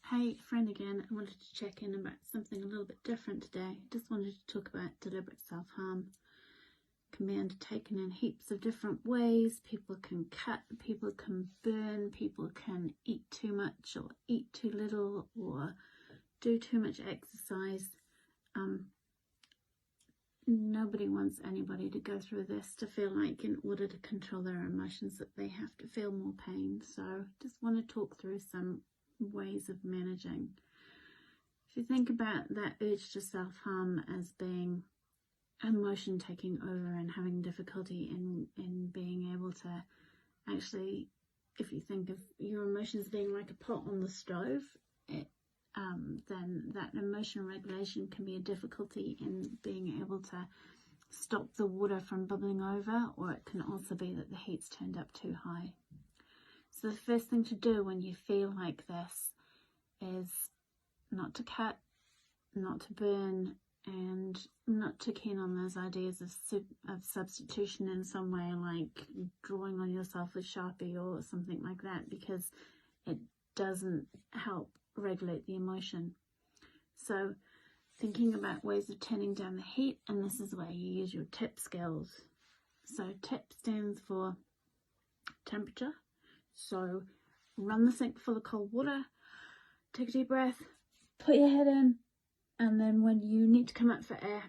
Hey, Fran again. I wanted to check in about something a little bit different today. Just wanted to talk about deliberate self-harm. It can be undertaken in heaps of different ways. People can cut, people can burn, people can eat too much or eat too little or do too much exercise. Nobody wants anybody to go through this, to feel like in order to control their emotions that they have to feel more pain. So just want to talk through some ways of managing. If you think about that urge to self-harm as being emotion taking over and having difficulty in being able to actually, if you think of your emotions being like a pot on the stove, then that emotional regulation can be a difficulty in being able to stop the water from bubbling over, or it can also be that the heat's turned up too high. So the first thing to do when you feel like this is not to cut, not to burn, and not too keen on those ideas of substitution in some way, like drawing on yourself with Sharpie or something like that, because it doesn't help regulate the emotion. So thinking about ways of turning down the heat, and this is where you use your TIP skills. So TIP stands for temperature. So run the sink full of cold water, take a deep breath, put your head in, and then when you need to come up for air,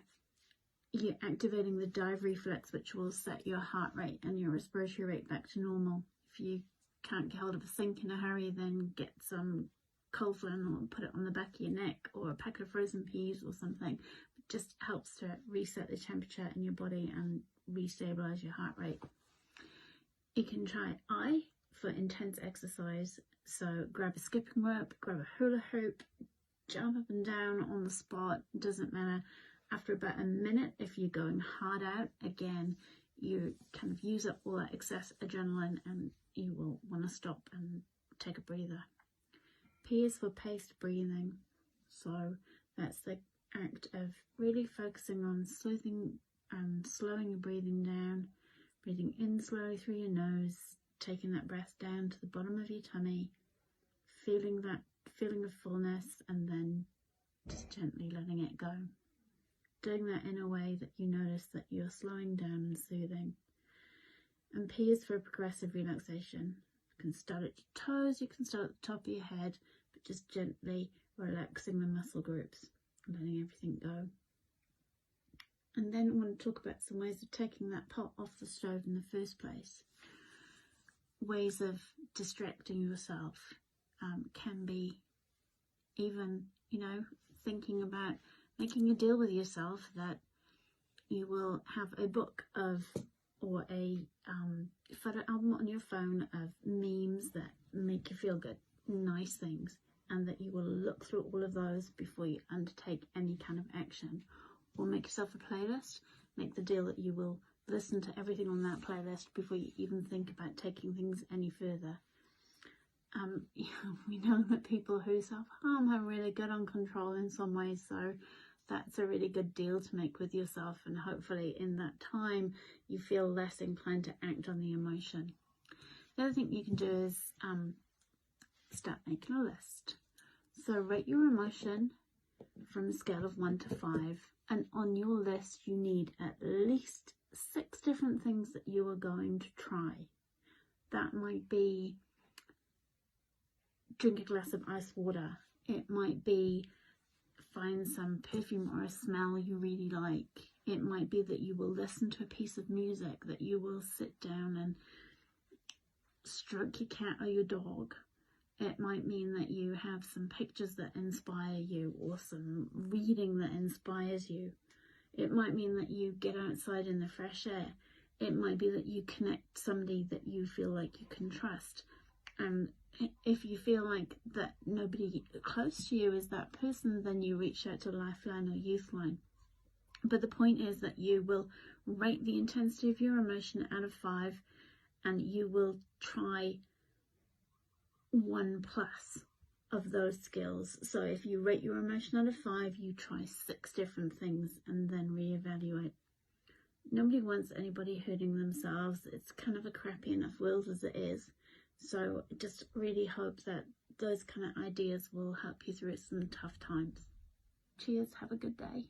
you're activating the dive reflex, which will set your heart rate and your respiratory rate back to normal. If you can't get hold of a sink in a hurry, then get some cold flannel and put it on the back of your neck, or a packet of frozen peas or something. It just helps to reset the temperature in your body and restabilize your heart rate. You can try I for intense exercise. So grab a skipping rope, grab a hula hoop, jump up and down on the spot. It doesn't matter. After about a minute, if you're going hard out, again, you kind of use up all that excess adrenaline and you will want to stop and take a breather. P is for paced breathing. So that's the act of really focusing on slowing your breathing down, breathing in slowly through your nose, taking that breath down to the bottom of your tummy, feeling that feeling of fullness, and then just gently letting it go. Doing that in a way that you notice that you're slowing down and soothing. And P is for progressive relaxation. You can start at your toes, you can start at the top of your head, but just gently relaxing the muscle groups, letting everything go. And then I want to talk about some ways of taking that pot off the stove in the first place. Ways of distracting yourself can be even, thinking about making a deal with yourself that you will have a book of, or a photo album on your phone of memes that make you feel good, nice things, and that you will look through all of those before you undertake any kind of action. Or make yourself a playlist, make the deal that you will listen to everything on that playlist before you even think about taking things any further. We know that people who self-harm are really good on control in some ways, so that's a really good deal to make with yourself, and hopefully in that time you feel less inclined to act on the emotion. The other thing you can do is start making a list. So rate your emotion from a scale of 1 to 5, and on your list you need at least 6 different things that you are going to try. That might be drink a glass of ice water. It might be find some perfume or a smell you really like. It might be that you will listen to a piece of music, that you will sit down and stroke your cat or your dog. It might mean that you have some pictures that inspire you, or some reading that inspires you. It might mean that you get outside in the fresh air. It might be that you connect somebody that you feel like you can trust. And if you feel like that nobody close to you is that person, then you reach out to Lifeline or Youthline. But the point is that you will rate the intensity of your emotion out of 5, and you will try 1+ of those skills. So if you rate your emotion out of 5, you try 6 different things and then reevaluate. Nobody wants anybody hurting themselves. It's kind of a crappy enough world as it is. So just really hope that those kind of ideas will help you through some tough times. Cheers, have a good day.